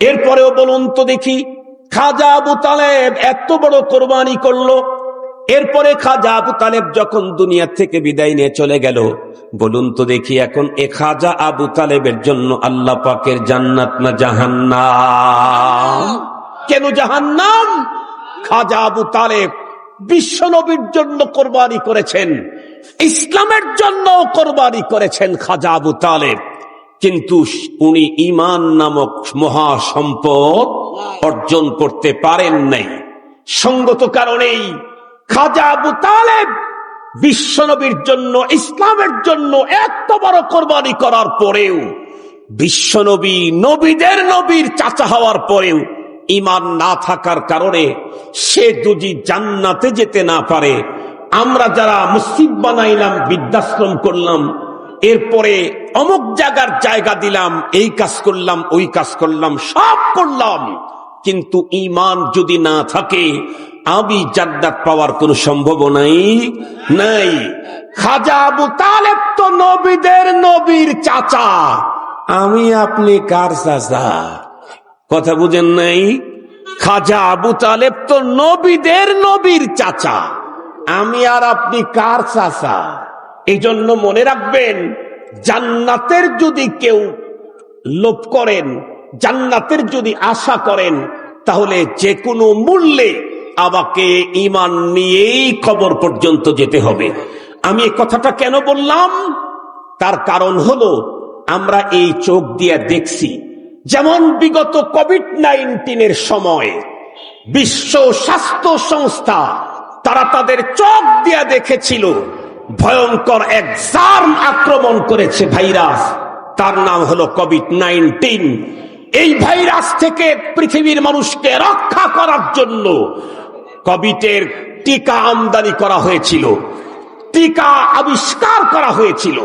Speaker 1: এরপরেও বলুন তো দেখি, খাজা আবু তালেব এত বড় কোরবানি করলো, এরপরে খাজা আবু তালেব যখন দুনিয়া থেকে বিদায় নিয়ে চলে গেল, বলুন তো দেখি এখন এ খাজা আবু তালেবের জন্য আল্লাহ পাকের জান্নাত না জাহান্নাম? কেন জাহান্নাম? খাজা আবু তালেব বিশ্বনবীর জন্য কোরবানি করেছেন, ইসলামের জন্য কোরবানি করেছেন খাজা আবু তালেব, কিন্তু উনি ঈমান নামক মহা সম্পদ অর্জন করতে পারেন নাই। সঙ্গত কারণেই খাজা আবু তালেব বিশ্বনবীর জন্য, ইসলামের জন্য এত বড় কোরবানি করার পরেও, বিশ্বনবী নবীদের নবীর চাচা হওয়ার পরেও ঈমান না থাকার কারণে সে যদি জান্নাতে যেতে না পারে, আমরা যারা মসজিদ বানাইলাম, বৃদ্ধাশ্রম করলাম, এরপরে অমুক জায়গার জায়গা দিলাম, এই কাজ করলাম, ওই কাজ করলাম, সব করলাম, কিন্তু ঈমান যদি না থাকে আমি জান্নাত পাওয়ার কোনো সম্ভাবনাই নাই। খাজা আবু তালেব তো নবীদের নবীর চাচা, আমি আপনি কার চাচা? কথা বুঝেন নাই? খাজা আবু তালেব তো নবীদের নবীর চাচা, আমি আর আপনি কার চাচা? এই জন্য মনে রাখবেন, জান্নাতের যদি কেউ লোভ করেন, জান্নাতের যদি আশা করেন, তাহলে যে কোনো মূল্যে আমাকে ঈমান নিয়েই কবর পর্যন্ত যেতে হবে। আমি এই কথাটা কেন বললাম? তার কারণ হলো আমরা এই চোখ দিয়ে দেখছি, যেমন বিগত কোভিড-19 সময় বিশ্ব স্বাস্থ্য সংস্থা তারা তাদের চোখ দিয়ে দেখেছিল ভয়ঙ্কর এক জার্ম আক্রমণ করেছে, ভাইরাস, তার নাম হলো কোভিড-19। এই ভাইরাস থেকে পৃথিবীর মানুষকে রক্ষা করার জন্য কোভিডের টিকা আমদানি করা হয়েছিল, টিকা আবিষ্কার করা হয়েছিল।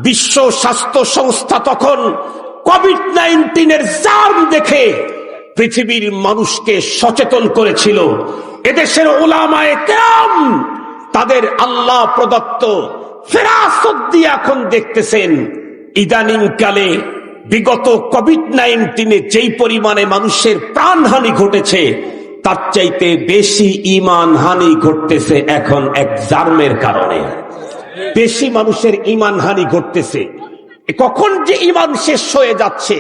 Speaker 1: বিশ্ব স্বাস্থ্য সংস্থা তখন কোভিড-19 জার্ম দেখে পৃথিবীর মানুষকে সচেতন করেছিল। এদেশের উলামায়ে কেরাম তাদের আল্লাহ প্রদত্ত ফেরাসত দিয়ে এখন দেখতেছেন, ইদানিং কালে বিগত কোভিড-19 যেই পরিমাণে মানুষের প্রাণহানি ঘটেছে, তার চাইতে বেশি ঈমান হানি ঘটতেছে এখন এক জার্মের কারণে। বেশি মানুষের ঈমান হানি ঘটতেছে। কখন যে ঈমান শেষ হয়ে যাচ্ছে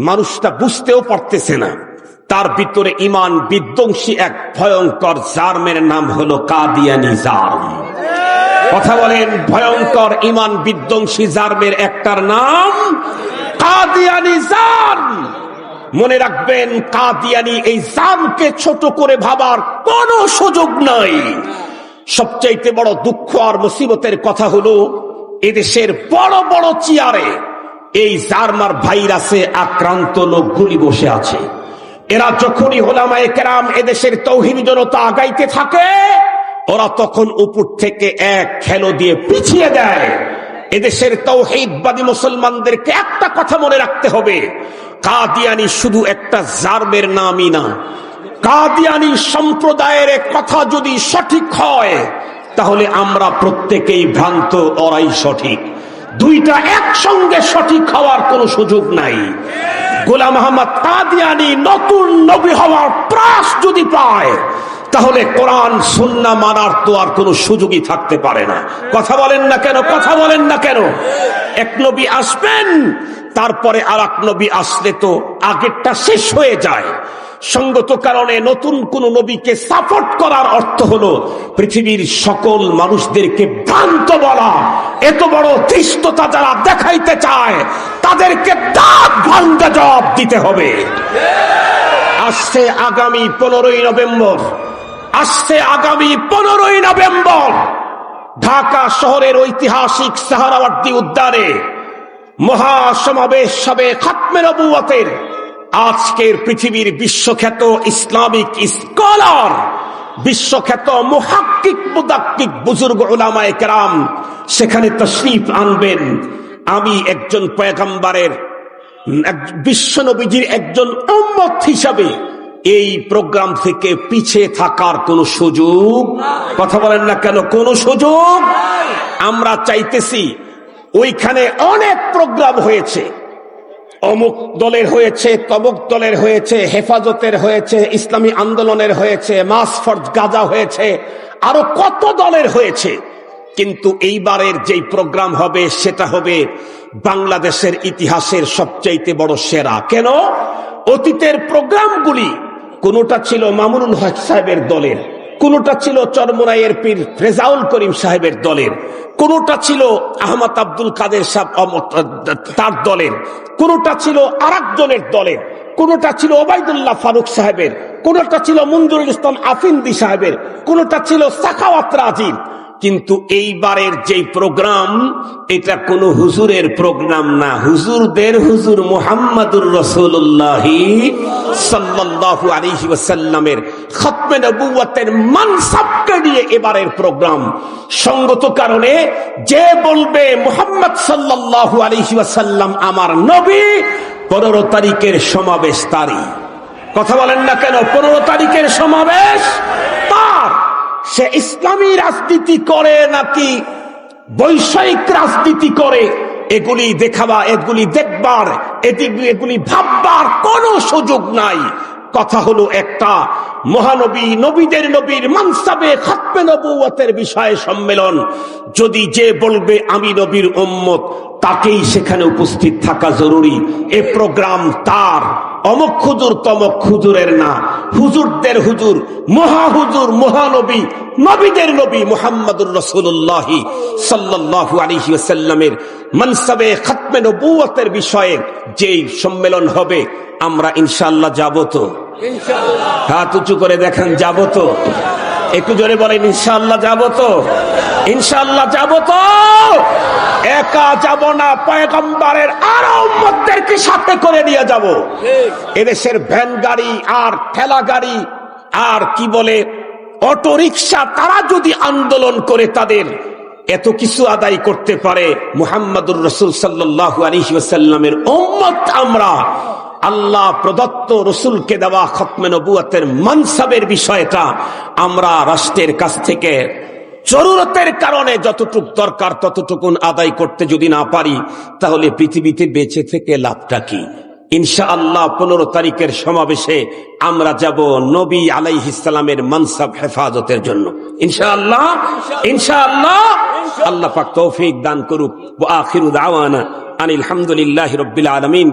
Speaker 1: মানুষটা বুঝতেও পারতেছে না। তার ভিতরে ঈমান বিধ্বংসী এক ভয়ঙ্কর জার্মের নাম হলো কাদিয়ানি জার্ম। কথা বলেন, ভয়ঙ্কর ঈমান বিধ্বংসী জার্মের একটার নাম কাদিয়ানি জার্ম। মনে রাখবেন, কাদিয়ানি এই জার্মকে ছোট করে ভাবার কোনো সুযোগ নাই। সবচাইতে বড় দুঃখ আর মুসিবতের কথা হলো, এদেশের বড় বড় চেয়ারে এই জার্মার ভাইরাসে আক্রান্ত লোকগুলি বসে আছে। এরা যখনই উলামায়ে কেরাম এদেশের তৌহিদি জনতা আগাইতে থাকে, ওরা তখন উপর থেকে এক খেলো দিয়ে পিছিয়ে দেয়। এদেশের তাওহীদবাদী মুসলমানদেরকে একটা কথা মনে রাখতে হবে, কাদিয়ানী শুধু একটা জার্মের নামই না। কাদিয়ানী সম্প্রদায়ের কথা যদি সঠিক হয়, তাহলে আমরা প্রত্যেকেই ভ্রান্ত, ওরাই সঠিক। দুইটা একসঙ্গে সঠিক হওয়ার কোনো সুযোগ নাই। গোলাম আহমদ কাদিয়ানী নতুন নবী হওয়ার প্রয়াস যদি পায়, তাহলে কোরআন সুন্নাহ মানার তো আর কোনো সুযোগই থাকতে পারে না। কথা বলেন না কেন? কথা বলেন না কেন? এক নবী আসবেন, তারপরে আর এক নবী আসলে তো আগেরটা শেষ হয়ে যায়। সঙ্গত কারণে নতুন কোন নবীকে সাপোর্ট করার অর্থ হলো পৃথিবীর সকল মানুষদেরকে ভ্রান্ত বলা। এত বড় ধৃষ্টতা যারা দেখাইতে চায়, তাদেরকে দাঁত ভাঙ্গা জবাব দিতে হবে। আসছে আগামী 15ই নভেম্বর, আসছে আগামী 15ই নভেম্বর ঢাকা শহরের ঐতিহাসিক সাহারাওয়ার্দী উদ্যানে মহাসমাবেশ হবে খাতমে নবুয়তের। আজকের পৃথিবীর বিশ্বখ্যাত ইসলামিক স্কলার, বিশ্বখ্যাত মুহাক্কিক মুদাক্কিক বুজুর্গ উলামায়ে কেরাম সেখানে তাশরীফ আনবেন। আমি একজন পয়গম্বরের, বিশ্বনবীজির একজন উম্মত হিসাবে এই প্রোগ্রাম থেকে পিছিয়ে থাকার কোনো সুযোগ, কথা বলেন না কেন, কোনো সুযোগ আমরা চাইতেছি। ওইখানে অনেক প্রোগ্রাম হয়েছে, অমুক দলের হয়েছে, তমুক দলের হয়েছে, হেফাজতের হয়েছে, ইসলামী আন্দোলনের হয়েছে, মাস ফর গাজা হয়েছে, আরো কত দলের হয়েছে। কিন্তু এইবারের যেই প্রোগ্রাম হবে সেটা হবে বাংলাদেশের ইতিহাসের সবচাইতে বড় সেরা। কেন? অতীতের প্রোগ্রামগুলি কোনটা ছিল মামুনুল হক সাহেবের দলের, কোনটা ছিল চরমোনাইয়ের পীর রেজাউল করিম সাহেবের দলের, কোনটা ছিল আহমদ আব্দুল কাদের সাহেব তার দলের, কোনটা ছিল আরেকজনের দলের, কোনটা ছিল ওবায়দুল্লাহ ফারুক সাহেবের, কোনটা ছিল মঞ্জুরুল ইসলাম আফিন্দি সাহেবের, কোনটা ছিল সাখাওয়াত রাজির। কিন্তু এইবারের যেই প্রোগ্রাম, এটা কোন হুজুরের প্রোগ্রাম না, হুজুরদের হুজুর মুহাম্মদুর রাসূলুল্লাহ সাল্লাল্লাহু আলাইহি ওয়াসাল্লামের খাতমে নবুয়তের মানসাবকে নিয়ে এবারের প্রোগ্রাম। সঙ্গত কারণে যে বলবে মুহাম্মদ সাল্লাল্লাহু আলাইহি ওয়াসাল্লাম আমার নবী, 15 তারিখের সমাবেশ তারই। কথা বলেন না কেন? 15 তারিখের সমাবেশ তার। সে ইসলামী রাজনীতি করে নাকি বৈষয়িক রাজনীতি করে, এগুলি দেখাবা, এগুলি দেখবার, এগুলি ভাববার কোনো সুযোগ নাই। কথা হলো একটা, মহানবী, নবীদের নবীর মানসাবে খাতমে নবুয়তের বিষয়ে সম্মেলন। যদি যে বলবে আমি নবীর উম্মত, তাকেই সেখানে উপস্থিত থাকা জরুরি। এ প্রোগ্রাম তার, অমুক হুজুর তমক হুজুরের না, হুজুরদের হুজুর, মহাহুজুর, মহানবী, নবীদের নবী মুহাম্মদুর রাসূলুল্লাহ সাল্লাল্লাহু আলাইহি ওয়াসাল্লামের মানসাবে খাতমে নবুয়তের বিষয়ে যেই সম্মেলন হবে, আমরা ইনশাআল্লাহ যাব তো? ইনশাআল্লাহ। হাত উঁচু করে দেখেন, যাব তো? একটু জোরে বলেন, ইনশাআল্লাহ যাব তো? ইনশাআল্লাহ যাব তো? একা যাব না, পয়গম্বরের আরো উম্মতদেরকে সাথে করে নিয়ে যাব। এদেশের ভ্যান গাড়ি আর ঠেলা গাড়ি আর কি বলে অটো রিক্সা, তারা যদি আন্দোলন করে তাদের এত কিছু আদায় করতে পারে, মুহাম্মদুর রাসূল সাল্লাল্লাহু আলাইহি ওয়াসাল্লামের উম্মত আমরা, আল্লাহ প্রদত্ত রসুলকে দেওয়া খতমে নবুয়তের মানসাবের বিষয়টা আমরা রাষ্ট্রের কাছ থেকে জরুরতের কারণে যতটুক দরকার ততটুকুন আদায় করতে যদি না পারি, তাহলে পৃথিবীতে বেঁচে থেকে লাভটা কি? ইনশাআল্লাহ 15 তারিখের সমাবেশে আমরা যাব নবী আলাইহিস সালামের মানসাব হেফাজতের জন্য। ইনশাআল্লাহ, ইনশাআল্লাহ। আল্লাহ পাক তৌফিক দান করুক। ওয়া আখিরু দাওয়ানা আনিল হামদুলিল্লাহি রাব্বিল আলামিন।